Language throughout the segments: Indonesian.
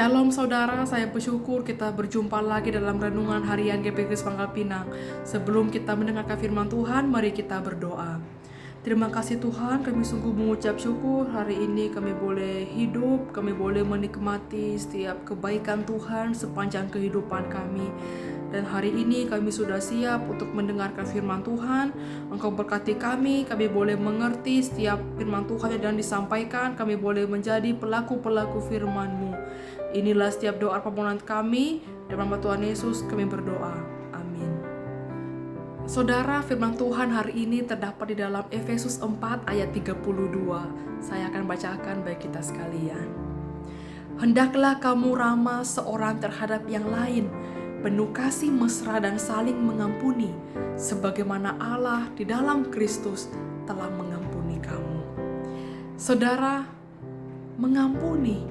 Shalom saudara, saya bersyukur kita berjumpa lagi dalam renungan harian GPG Pangkal Pinang. Sebelum kita mendengarkan firman Tuhan, mari kita berdoa. Terima kasih Tuhan, kami sungguh mengucap syukur hari ini kami boleh hidup, kami boleh menikmati setiap kebaikan Tuhan sepanjang kehidupan kami. Dan hari ini kami sudah siap untuk mendengarkan firman Tuhan. Engkau berkati kami boleh mengerti setiap firman Tuhan yang disampaikan, kami boleh menjadi pelaku-pelaku firman-Mu. Inilah setiap doa permohonan kami, dalam nama Tuhan Yesus kami berdoa. Amin. Saudara, firman Tuhan hari ini terdapat di dalam Efesus 4 ayat 32. Saya akan bacakan bagi kita sekalian. Hendaklah kamu ramah seorang terhadap yang lain, penuh kasih mesra dan saling mengampuni, sebagaimana Allah di dalam Kristus telah mengampuni kamu. Saudara, mengampuni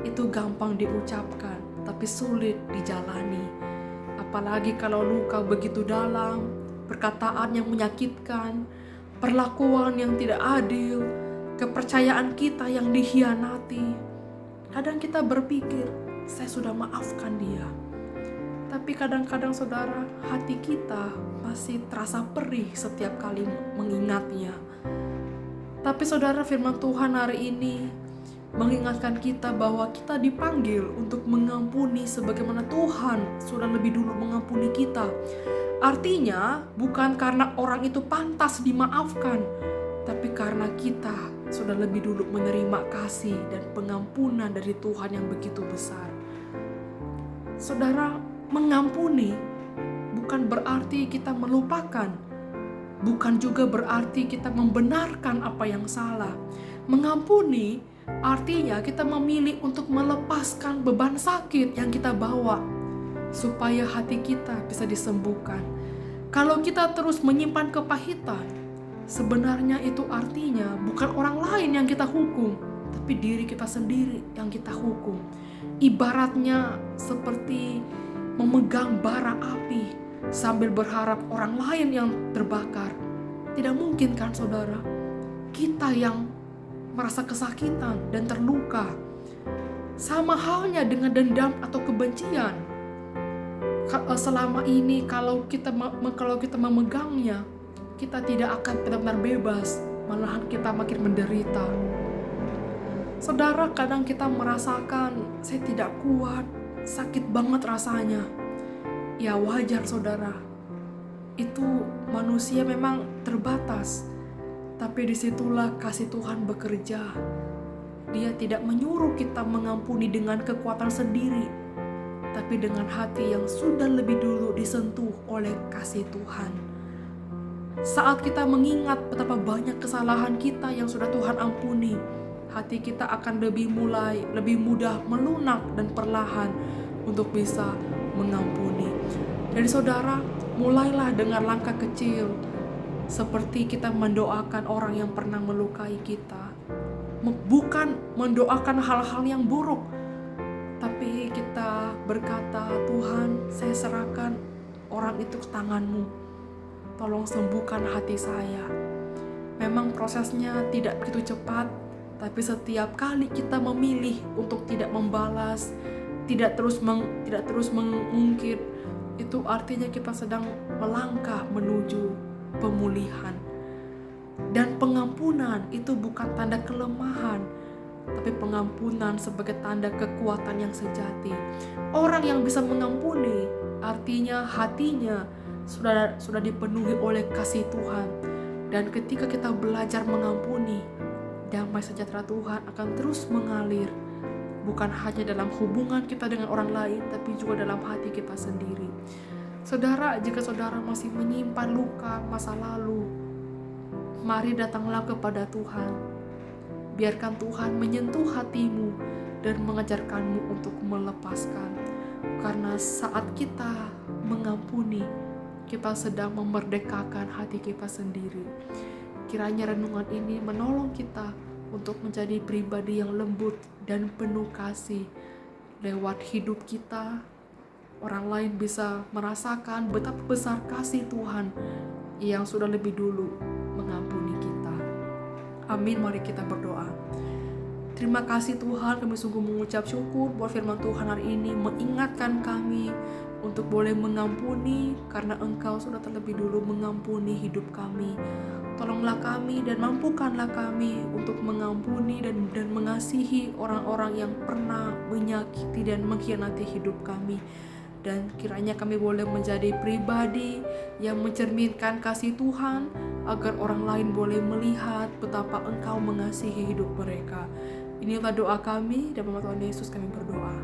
itu gampang diucapkan, tapi sulit dijalani. Apalagi kalau luka begitu dalam, perkataan yang menyakitkan, perlakuan yang tidak adil, kepercayaan kita yang dikhianati. Kadang kita berpikir, saya sudah maafkan dia. Tapi kadang-kadang saudara, hati kita masih terasa perih setiap kali mengingatnya. Tapi saudara, firman Tuhan hari ini mengingatkan kita bahwa kita dipanggil untuk mengampuni sebagaimana Tuhan sudah lebih dulu mengampuni kita. Artinya bukan karena orang itu pantas dimaafkan, tapi karena kita sudah lebih dulu menerima kasih dan pengampunan dari Tuhan yang begitu besar. Saudara, mengampuni bukan berarti kita melupakan, bukan juga berarti kita membenarkan apa yang salah. Mengampuni artinya kita memilih untuk melepaskan beban sakit yang kita bawa, supaya hati kita bisa disembuhkan. Kalau kita terus menyimpan kepahitan, sebenarnya itu artinya bukan orang lain yang kita hukum, tapi diri kita sendiri yang kita hukum. Ibaratnya seperti memegang bara api sambil berharap orang lain yang terbakar. Tidak mungkin kan saudara? Kita yang merasa kesakitan dan terluka. Sama halnya dengan dendam atau kebencian. Selama ini kalau kita memegangnya, kita tidak akan benar-benar bebas, malahan kita makin menderita. Saudara, kadang kita merasakan saya tidak kuat, sakit banget rasanya. Ya wajar saudara, itu manusia memang terbatas. Tapi disitulah kasih Tuhan bekerja. Dia tidak menyuruh kita mengampuni dengan kekuatan sendiri, tapi dengan hati yang sudah lebih dulu disentuh oleh kasih Tuhan. Saat kita mengingat betapa banyak kesalahan kita yang sudah Tuhan ampuni, hati kita akan lebih mudah melunak dan perlahan untuk bisa mengampuni. Jadi saudara, mulailah dengan langkah kecil, seperti kita mendoakan orang yang pernah melukai kita. Bukan mendoakan hal-hal yang buruk, tapi kita berkata, Tuhan, saya serahkan orang itu ke tangan-Mu. Tolong sembuhkan hati saya. Memang prosesnya tidak begitu cepat, tapi setiap kali kita memilih untuk tidak membalas, tidak terus mengungkit, itu artinya kita sedang melangkah menuju pemulihan. Dan pengampunan itu bukan tanda kelemahan, tapi pengampunan sebagai tanda kekuatan yang sejati. Orang yang bisa mengampuni artinya hatinya sudah dipenuhi oleh kasih Tuhan. Dan ketika kita belajar mengampuni, damai sejahtera Tuhan akan terus mengalir, bukan hanya dalam hubungan kita dengan orang lain, tapi juga dalam hati kita sendiri. Saudara, jika saudara masih menyimpan luka masa lalu, mari datanglah kepada Tuhan. Biarkan Tuhan menyentuh hatimu dan mengajarkanmu untuk melepaskan. Karena saat kita mengampuni, kita sedang memerdekakan hati kita sendiri. Kiranya renungan ini menolong kita untuk menjadi pribadi yang lembut dan penuh kasih. Lewat hidup kita, orang lain bisa merasakan betapa besar kasih Tuhan yang sudah lebih dulu mengampuni kita. Amin, mari kita berdoa. Terima kasih Tuhan, kami sungguh mengucap syukur buat firman Tuhan hari ini mengingatkan kami untuk boleh mengampuni karena Engkau sudah terlebih dulu mengampuni hidup kami. Tolonglah kami dan mampukanlah kami untuk mengampuni dan mengasihi orang-orang yang pernah menyakiti dan mengkhianati hidup kami. Dan kiranya kami boleh menjadi pribadi yang mencerminkan kasih Tuhan agar orang lain boleh melihat betapa Engkau mengasihi hidup mereka. Inilah doa kami, dan dalam nama Tuhan Yesus kami berdoa.